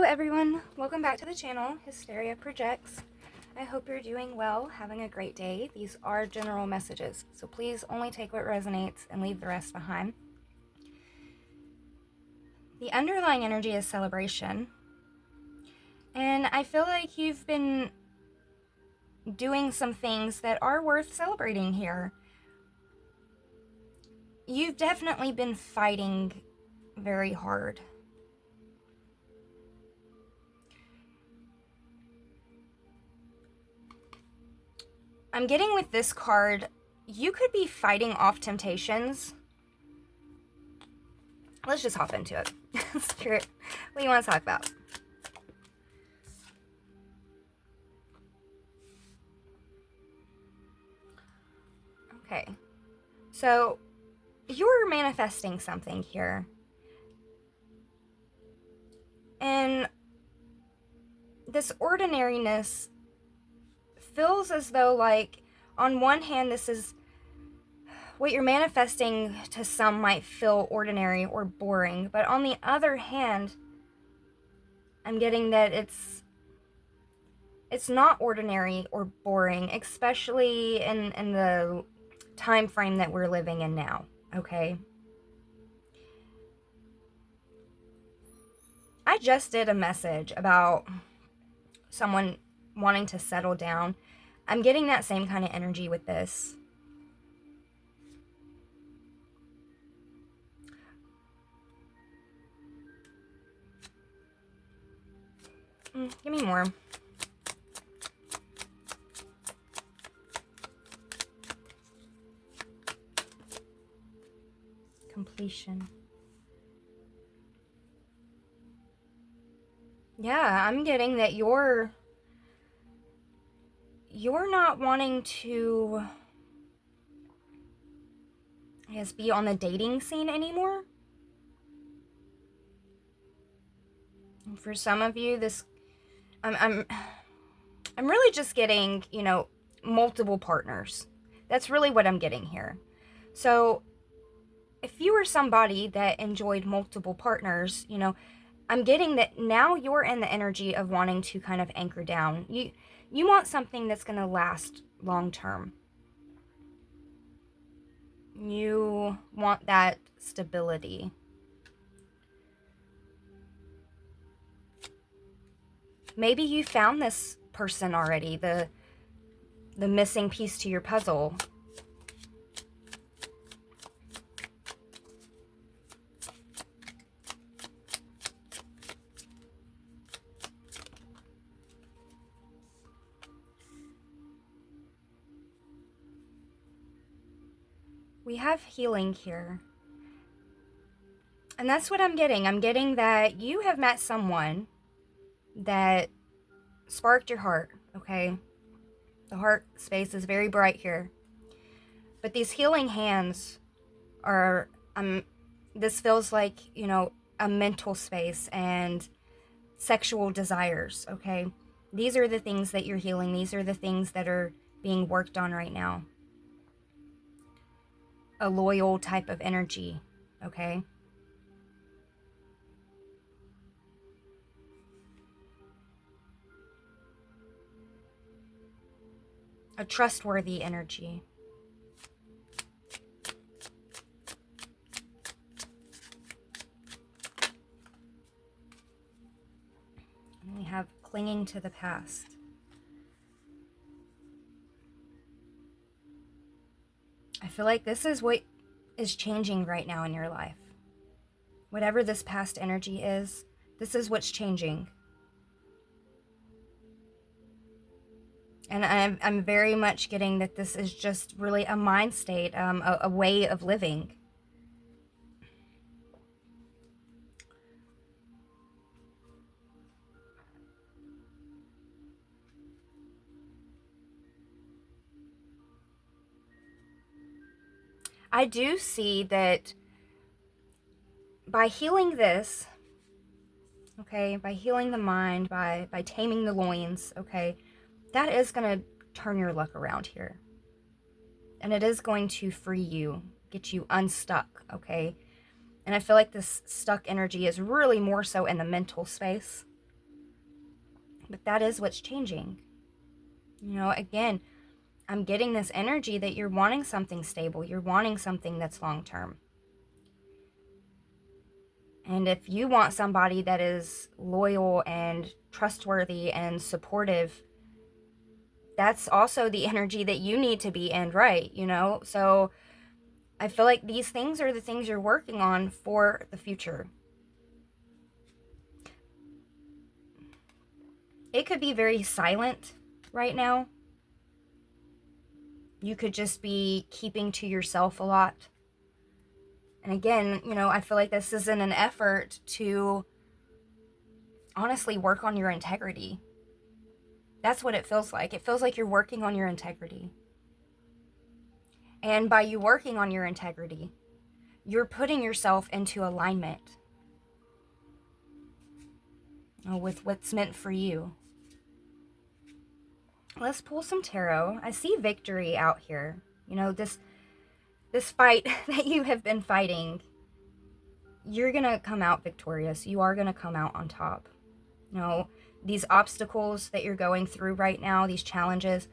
everyone, welcome back to the channel, Hysteria Projects. I hope you're doing well, having a great day. These are general messages, so please only take what resonates and leave the rest behind. The underlying energy is celebration, and I feel like you've been doing some things that are worth celebrating here. You've definitely been fighting very hard. I'm getting with this card, you could be fighting off temptations. Let's just hop into it. Spirit, what do you want to talk about? Okay, so you're manifesting something here. And this ordinariness feels as though, like, on one hand, this is what you're manifesting to some might feel ordinary or boring, but on the other hand, I'm getting that it's not ordinary or boring, especially in the time frame that we're living in now, okay? I just did a message about someone wanting to settle down. I'm getting that same kind of energy with this. Give me more. Completion. Yeah, I'm getting that you're not wanting to, I guess, be on the dating scene anymore. And for some of you, this, I'm really just getting, multiple partners. That's really what I'm getting here. So if you were somebody that enjoyed multiple partners, I'm getting that now you're in the energy of wanting to kind of anchor down. You want something that's going to last long term. You want that stability. Maybe you found this person already, the missing piece to your puzzle. We have healing here. And that's what I'm getting. I'm getting that you have met someone that sparked your heart, okay? The heart space is very bright here. But these healing hands are, this feels like, a mental space and sexual desires, okay? These are the things that you're healing. These are the things that are being worked on right now. A loyal type of energy, okay? A trustworthy energy. And we have clinging to the past. I feel like this is what is changing right now in your life. Whatever this past energy is, this is what's changing. And I'm very much getting that this is just really a mind state, a way of living. I do see that by healing this, okay, by healing the mind, by taming the loins, okay, that is going to turn your luck around here. And it is going to free you, get you unstuck, okay? And I feel like this stuck energy is really more so in the mental space. But that is what's changing. You know, again, I'm getting this energy that you're wanting something stable. You're wanting something that's long-term. And if you want somebody that is loyal and trustworthy and supportive, that's also the energy that you need to be in, right? You know? So I feel like these things are the things you're working on for the future. It could be very silent right now. You could just be keeping to yourself a lot. And again, you know, I feel like this isn't an effort to honestly work on your integrity. That's what it feels like. It feels like you're working on your integrity. And by you working on your integrity, you're putting yourself into alignment with what's meant for you. Let's pull some tarot. I see victory out here. You know, this fight that you have been fighting, you're going to come out victorious. You are going to come out on top. You know, these obstacles that you're going through right now, these challenges,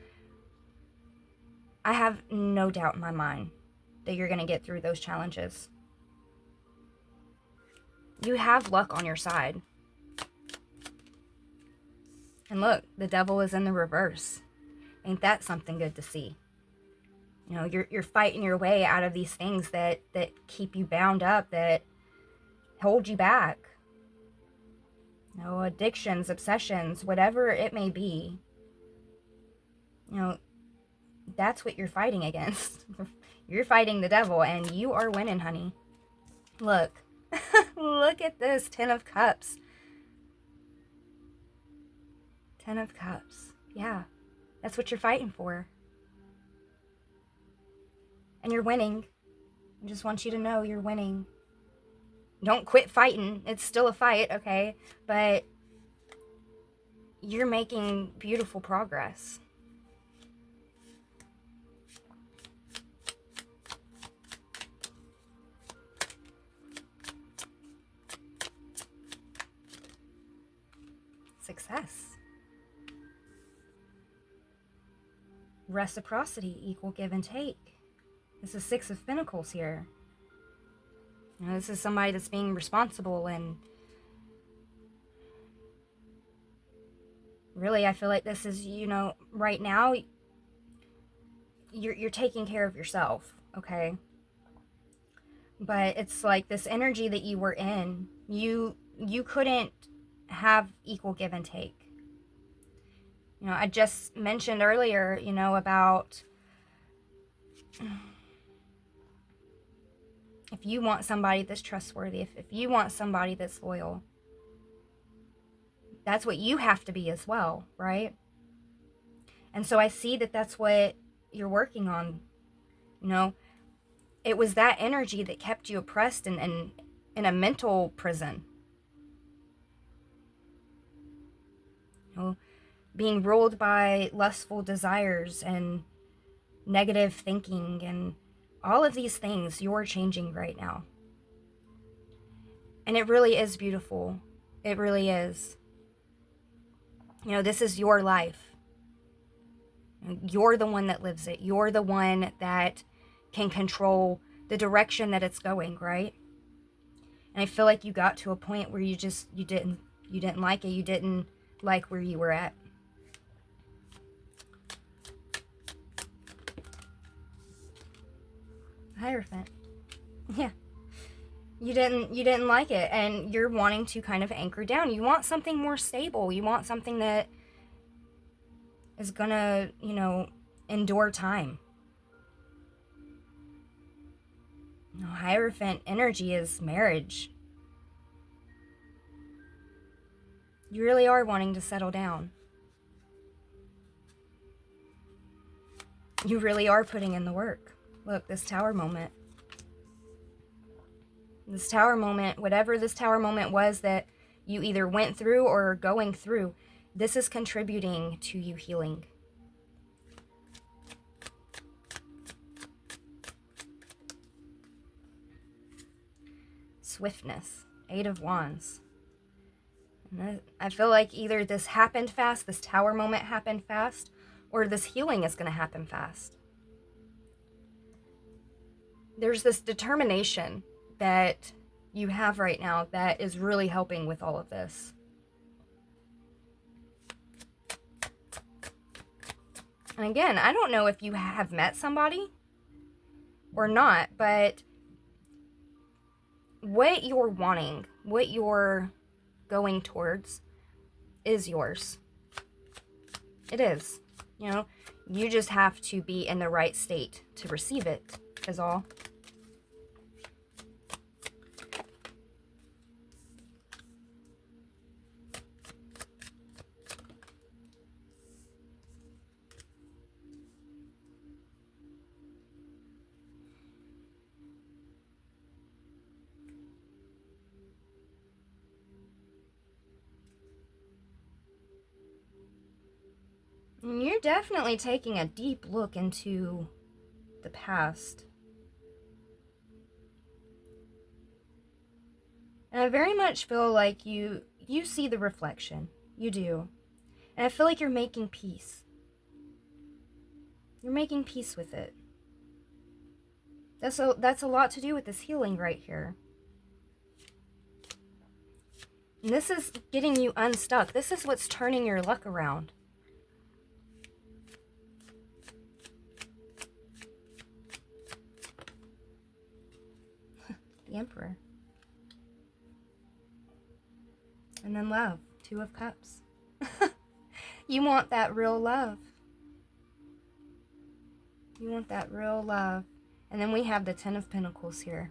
I have no doubt in my mind that you're going to get through those challenges. You have luck on your side. And look, the devil is in the reverse. Ain't that something good to see? You know, you're fighting your way out of these things that keep you bound up, that hold you back. You know, addictions, obsessions, whatever it may be. You know, that's what you're fighting against. You're fighting the devil, and you are winning, honey. Look. Look at this. 10 of Cups. 10 of Cups. Yeah. That's what you're fighting for. And you're winning. I just want you to know you're winning. Don't quit fighting. It's still a fight, okay? But you're making beautiful progress. Success. Reciprocity, equal give and take. This is 6 of Pentacles here. You know, this is somebody that's being responsible, and really I feel like this is, you know, right now you're taking care of yourself, okay? But it's like this energy that you were in, you couldn't have equal give and take. You know, I just mentioned earlier, you know, about if you want somebody that's trustworthy, if you want somebody that's loyal, that's what you have to be as well, right? And so I see that that's what you're working on. You know, it was that energy that kept you oppressed and in a mental prison. You know, being ruled by lustful desires and negative thinking and all of these things, you're changing right now. And it really is beautiful. It really is. You know, this is your life. You're the one that lives it. You're the one that can control the direction that it's going, right? And I feel like you got to a point where you didn't like it. You didn't like where you were at. Hierophant. Yeah. You didn't like it, and you're wanting to kind of anchor down. You want something more stable. You want something that is gonna, you know, endure time. You know, Hierophant energy is marriage. You really are wanting to settle down. You really are putting in the work. Look, this Tower moment. This Tower moment, whatever this Tower moment was that you either went through or are going through, this is contributing to you healing. Swiftness. 8 of Wands. And I feel like either this happened fast, this tower moment happened fast, or this healing is going to happen fast. There's this determination that you have right now that is really helping with all of this. And again, I don't know if you have met somebody or not, but what you're wanting, what you're going towards is yours. It is. You know, you just have to be in the right state to receive it, is all. And you're definitely taking a deep look into the past. And I very much feel like you see the reflection. You do. And I feel like you're making peace. You're making peace with it. That's a lot to do with this healing right here. And this is getting you unstuck. This is what's turning your luck around. The Emperor. And then love. 2 of Cups. You want that real love. You want that real love. And then we have the 10 of Pentacles here.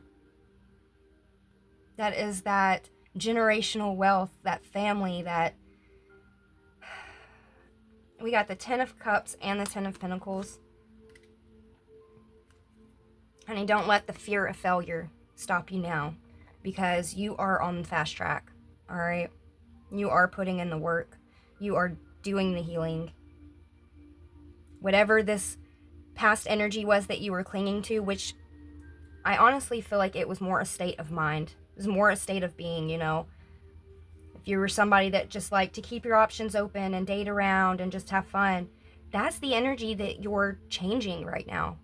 That is that generational wealth, that family, that... We got the 10 of Cups and the 10 of Pentacles. Honey, don't let the fear of failure stop you now, because you are on the fast track, all right? You are putting in the work. You are doing the healing. Whatever this past energy was that you were clinging to, which I honestly feel like it was more a state of mind. It was more a state of being, you know. If you were somebody that just liked to keep your options open and date around and just have fun, that's the energy that you're changing right now.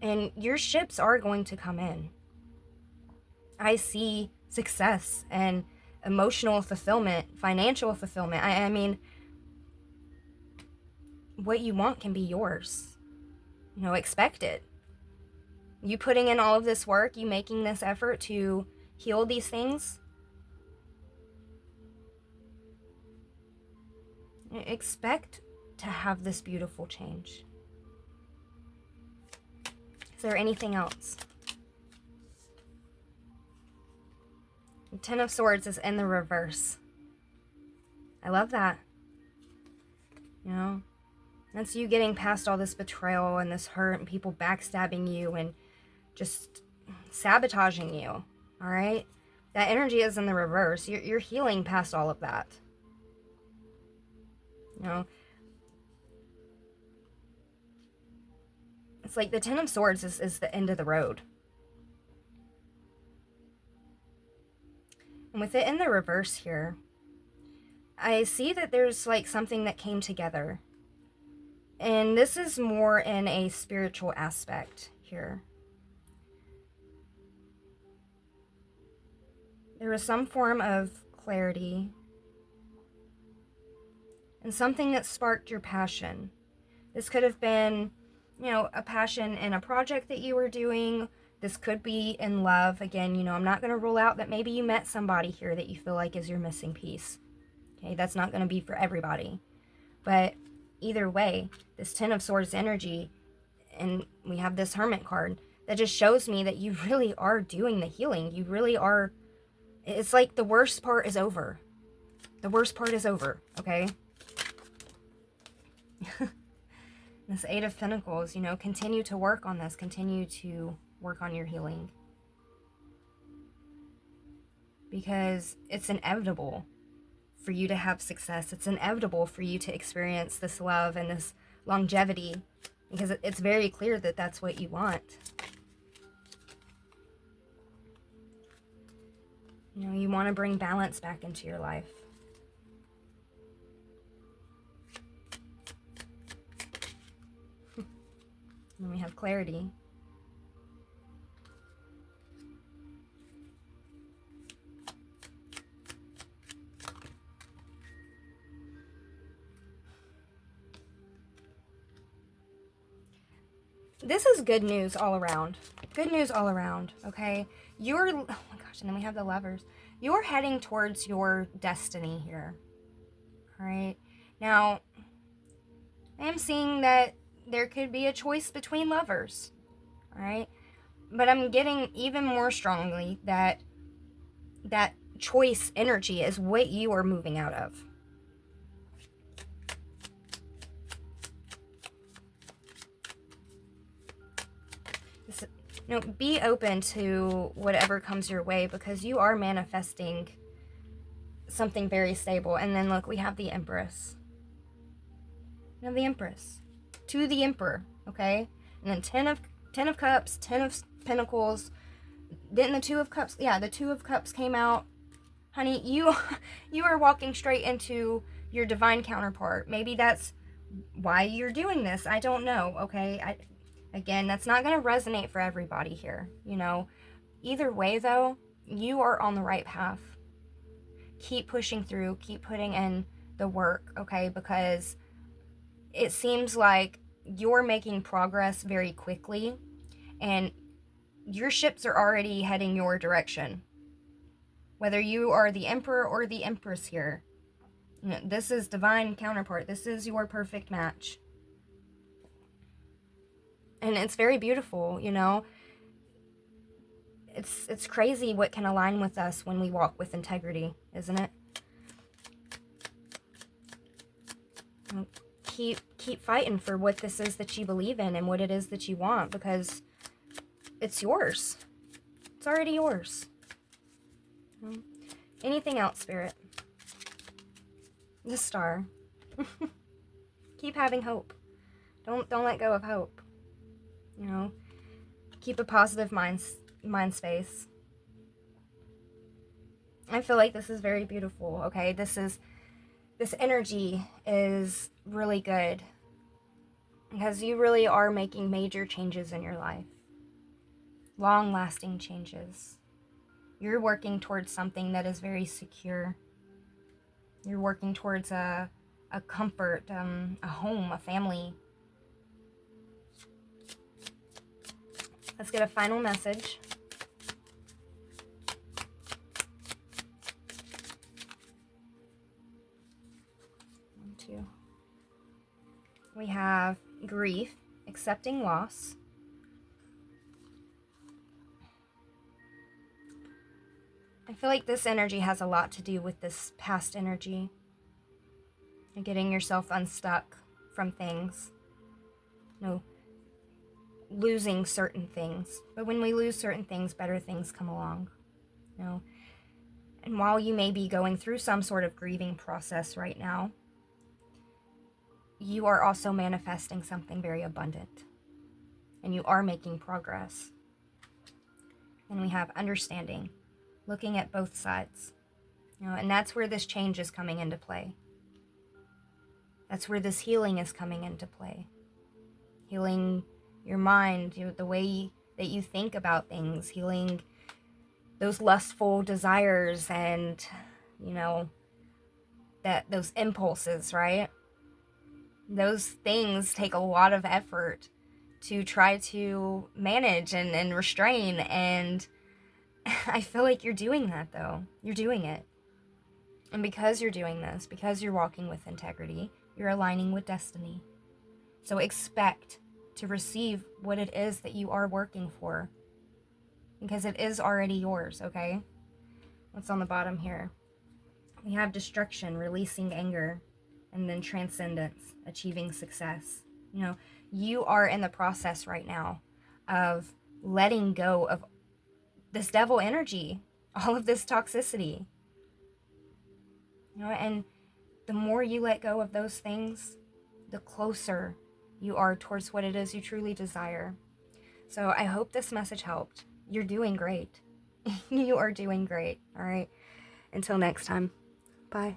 And your ships are going to come in. I see success and emotional fulfillment, financial fulfillment. I mean, what you want can be yours. You know, expect it. You putting in all of this work, you making this effort to heal these things, expect to have this beautiful change. Is there anything else? The 10 of Swords is in the reverse. I love that. You know, that's you getting past all this betrayal and this hurt and people backstabbing you and just sabotaging you. All right? That energy is in the reverse. You're healing past all of that. You know, it's like the 10 of Swords is the end of the road. And with it in the reverse here, I see that there's like something that came together. And this is more in a spiritual aspect here. There was some form of clarity and something that sparked your passion. This could have been, you know, a passion in a project that you were doing. This could be in love. Again, you know, I'm not going to rule out that maybe you met somebody here that you feel like is your missing piece. Okay, that's not going to be for everybody. But either way, this 10 of Swords energy, and we have this Hermit card, that just shows me that you really are doing the healing. You really are. It's like the worst part is over. The worst part is over, okay? This 8 of Pentacles, you know, continue to work on this. Continue to work on your healing. Because it's inevitable for you to have success. It's inevitable for you to experience this love and this longevity. Because it's very clear that that's what you want. You know, you want to bring balance back into your life. And we have clarity. This is good news all around. Good news all around, okay? Oh my gosh, and then we have the Lovers. You're heading towards your destiny here, all right? Now, I am seeing that there could be a choice between lovers, all right? But I'm getting even more strongly that that choice energy is what you are moving out of. You know, be open to whatever comes your way, because you are manifesting something very stable. And then look, we have the Empress. We have the Empress to the Emperor, okay? And then 10 of Cups, 10 of Pentacles. Then the 2 of Cups. Yeah, the 2 of Cups came out. Honey, you are walking straight into your divine counterpart. Maybe that's why you're doing this. I don't know, okay? Again, that's not going to resonate for everybody here, you know. Either way, though, you are on the right path. Keep pushing through. Keep putting in the work, okay? Because it seems like you're making progress very quickly, and your ships are already heading your direction. Whether you are the Emperor or the Empress here, you know, this is divine counterpart. This is your perfect match. And it's very beautiful, you know. It's crazy what can align with us when we walk with integrity, isn't it? Keep fighting for what this is that you believe in and what it is that you want, because it's yours. It's already yours. Anything else, Spirit? The Star. Keep having hope. Don't let go of hope. You know, keep a positive mind space. I feel like this is very beautiful, okay? This energy is really good, because you really are making major changes in your life. Long-lasting changes. You're working towards something that is very secure. You're working towards a comfort, a home, a family. Let's get a final message. One, two. We have grief, accepting loss. I feel like this energy has a lot to do with this past energy. You're getting yourself unstuck from things. You know, losing certain things. But when we lose certain things, better things come along. You know? And while you may be going through some sort of grieving process right now, you are also manifesting something very abundant. And you are making progress. And we have understanding, looking at both sides. You know, and that's where this change is coming into play. That's where this healing is coming into play. Healing your mind, you know, the way that you think about things, healing those lustful desires and, you know, those impulses, right? Those things take a lot of effort to try to manage and restrain, and I feel like you're doing that, though. You're doing it. And because you're doing this, because you're walking with integrity, you're aligning with destiny. So expect to receive what it is that you are working for, because it is already yours, okay? What's on the bottom here? We have destruction, releasing anger, and then transcendence, achieving success. You know, you are in the process right now of letting go of this devil energy, all of this toxicity. You know, and the more you let go of those things, the closer you are towards what it is you truly desire. So I hope this message helped. You're doing great. You are doing great. All right. Until next time. Bye.